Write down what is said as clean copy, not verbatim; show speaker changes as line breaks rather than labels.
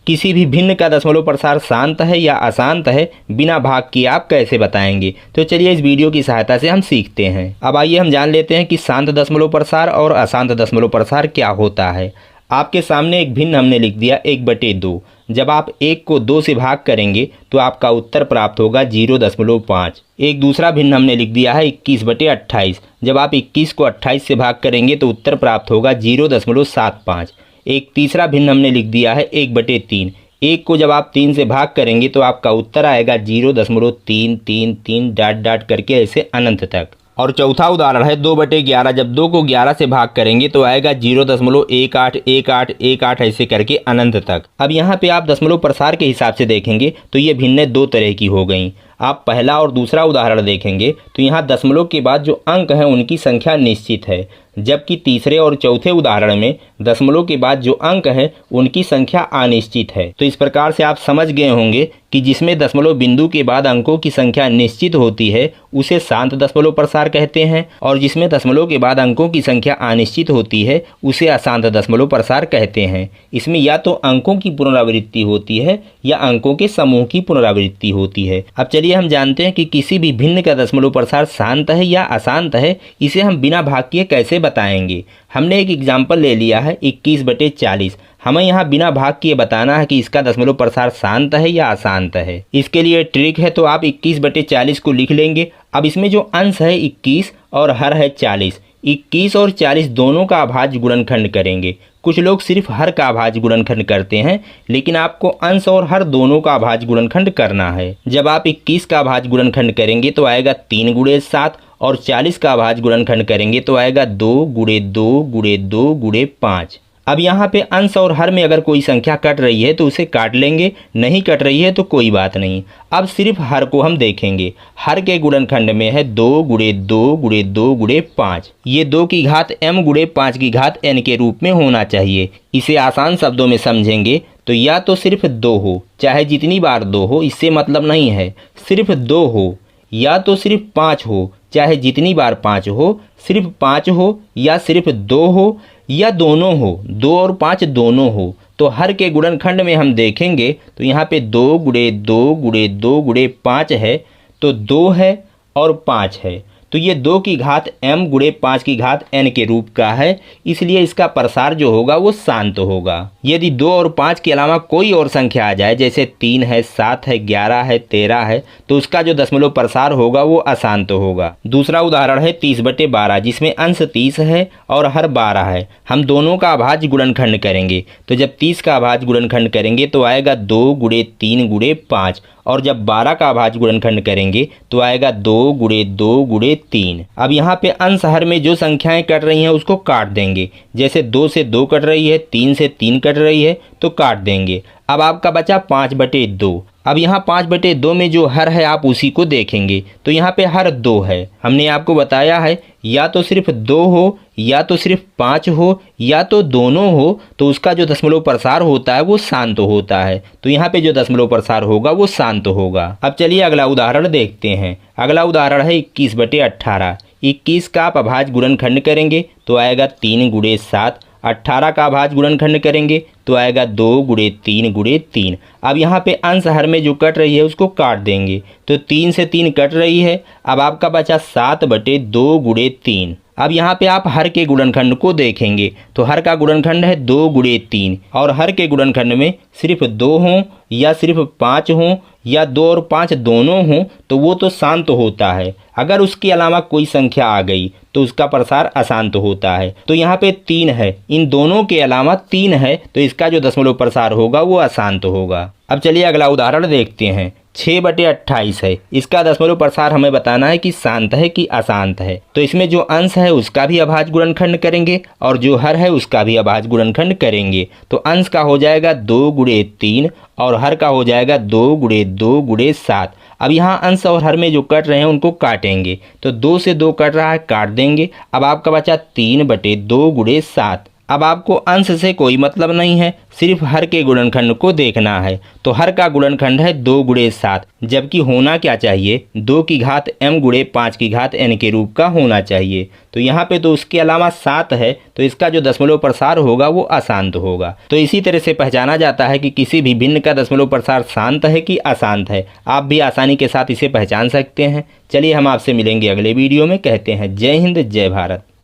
किसी भी भिन्न का दशमलव प्रसार शांत है या अशांत है बिना भाग किए आप कैसे बताएंगे। तो चलिए इस वीडियो की सहायता से हम सीखते हैं। अब आइए हम जान लेते हैं कि शांत दशमलव प्रसार और अशांत दशमलव प्रसार क्या होता है। आपके सामने एक भिन्न हमने लिख दिया 1/2। जब आप 1 को 2 से भाग करेंगे तो आपका उत्तर प्राप्त होगा 0.5। एक दूसरा भिन्न हमने लिख दिया है 21/28। जब आप 21 को 28 से भाग करेंगे तो उत्तर प्राप्त होगा 0.75। एक तीसरा भिन्न हमने लिख दिया है 1/3। 1 को जब आप 3 से भाग करेंगे तो आपका उत्तर आएगा 0.333 डॉट डॉट करके ऐसे अनंत तक। और चौथा उदाहरण है 2/11। जब 2 को 11 से भाग करेंगे तो आएगा 0.181818 ऐसे करके अनंत तक। अब यहाँ पे आप दशमलव प्रसार के हिसाब से देखेंगे तो ये भिन्नें दो तरह की हो गई। आप पहला और दूसरा उदाहरण देखेंगे तो यहाँ दशमलव के बाद जो अंक हैं उनकी संख्या निश्चित है, जबकि तीसरे और चौथे उदाहरण में दशमलव के बाद जो अंक हैं उनकी संख्या अनिश्चित है। तो इस प्रकार से आप समझ गए होंगे कि जिसमें दशमलव बिंदु के बाद अंकों की संख्या निश्चित होती है उसे शांत दशमलव प्रसार कहते हैं, और जिसमें दशमलव के बाद अंकों की संख्या अनिश्चित होती है उसे अशांत दशमलव प्रसार कहते हैं। इसमें या तो अंकों की पुनरावृत्ति होती है या अंकों के समूह की पुनरावृत्ति होती है। अब चलिए हम जानते हैं कि किसी भी भिन्न का दशमलव प्रसार शांत है या अशांत है, इसे हम बिना भाग किए कैसे बताएंगे। हमने एक एग्जाम्पल ले लिया है 21/40। हमें यहाँ बिना भाग किए बताना है कि इसका दशमलव प्रसार शांत है या अशांत है। इसके लिए ट्रिक है, तो आप 21/40 को लिख लेंगे। अब इसमें जो अंश है 21 और हर है 40। 21 और 40 दोनों का अभाज्य गुणनखंड करेंगे। कुछ लोग सिर्फ हर का अभाज्य गुणनखंड करते हैं, लेकिन आपको अंश और हर दोनों का अभाज्य गुणनखंड करना है। जब आप 21 का अभाज्य गुणनखंड करेंगे तो आएगा 3 × 7, और 40 का अभाज्य गुणनखंड करेंगे तो आएगा 2 × 2 × 2 × 5। अब यहाँ पे अंश और हर में अगर कोई संख्या कट रही है तो उसे काट लेंगे, नहीं कट रही है तो कोई बात नहीं। अब सिर्फ हर को हम देखेंगे। हर के गुणनखंड में है 2 × 2 × 2 × 5। ये 2 की घात m × 5 की घात n के रूप में होना चाहिए। इसे आसान शब्दों में समझेंगे तो या तो सिर्फ 2 हो, चाहे जितनी बार 2 हो, इससे मतलब नहीं है। सिर्फ 2 हो, या तो सिर्फ 5 हो, चाहे जितनी बार 5 हो। सिर्फ 5 हो या सिर्फ 2 हो या दोनों हो, 2 और 5 दोनों हो। तो हर के गुणनखंड में हम देखेंगे तो यहाँ पे 2 × 2 × 2 × 5 है, तो 2 है और 5 है। तो ये 2 की घात m × 5 की घात n के रूप का है, इसलिए इसका प्रसार जो होगा वो शांत होगा। यदि 2 और 5 के अलावा कोई और संख्या आ जाए, जैसे 3 है, 7 है, 11 है, 13 है, तो उसका जो दशमलव प्रसार होगा वो अशांत होगा। दूसरा उदाहरण है 30/12, जिसमें अंश 30 है और हर 12 है। हम दोनों का अभाज्य गुणनखंड करेंगे, तो जब 30 का अभाज्य गुणनखंड करेंगे तो आएगा 2 × 3 × 5, और जब 12 का अभाज्य गुणनखंड करेंगे तो आएगा 2 × 2 × 3। अब यहाँ पे अंश हर में जो संख्याएं कट रही हैं उसको काट देंगे। जैसे 2 से 2 कट रही है, 3 से 3 कट रही है तो काट देंगे। अब आपका बचा 5/2। अब यहाँ 5/2 में जो हर है आप उसी को देखेंगे, तो यहाँ पे हर 2 है। हमने आपको बताया है या तो सिर्फ 2 हो, या तो सिर्फ 5 हो, या तो दोनों हो, तो उसका जो दशमलव प्रसार होता है वो शांत होता है। तो यहाँ पे जो दशमलव प्रसार होगा वो शांत होगा। अब चलिए अगला उदाहरण देखते हैं। अगला उदाहरण है 21/18। 21 का आप अभाज्य गुणनखंड करेंगे तो आएगा 3 × 7। 18 का अभाज्य गुणनखंड करेंगे तो आएगा 2 × 3 × 3। अब यहाँ पे अंश हर में जो कट रही है उसको काट देंगे, तो 3 से 3 कट रही है। अब आपका बचा 7/2 × 3। अब यहाँ पे आप हर के गुणनखंड को देखेंगे, तो हर का गुणनखंड है 2 × 3, और हर के गुणनखंड में सिर्फ 2 हों या सिर्फ 5 हों या 2 और 5 दोनों हों तो वो तो शांत होता है। अगर उसके अलावा कोई संख्या आ गई तो उसका प्रसार अशांत होता है। तो यहाँ पे 3 है, इन दोनों के अलावा 3 है, तो इसका जो दशमलव प्रसार होगा वो अशांत होगा। अब चलिए अगला उदाहरण देखते हैं। 6/28 है। इसका दशमलव प्रसार हमें बताना है कि शांत है कि अशांत है। तो इसमें जो अंश है उसका भी अभाज्य गुणनखंड करेंगे और जो हर है उसका भी अभाज्य गुणनखंड करेंगे। तो अंश का हो जाएगा 2 × 3 और हर का हो जाएगा 2 × 2 × 7। अब यहाँ अंश और हर में जो कट रहे हैं उनको काटेंगे, तो 2 से 2 कट रहा है, काट देंगे। अब आपका बचा 3/2 × 7। अब आपको अंश से कोई मतलब नहीं है, सिर्फ हर के गुणनखंड को देखना है। तो हर का गुणनखंड है 2 गुणे 7, जबकि होना क्या चाहिए 2 की घात m गुणे 5 की घात n के रूप का होना चाहिए। तो यहाँ पे तो उसके अलावा 7 है, तो इसका जो दशमलव प्रसार होगा वो अशांत होगा। तो इसी तरह से पहचाना जाता है कि किसी भी भिन्न का दशमलव प्रसार शांत है कि अशांत है। आप भी आसानी के साथ इसे पहचान सकते हैं। चलिए हम आपसे मिलेंगे अगले वीडियो में। कहते हैं जय हिंद, जय भारत।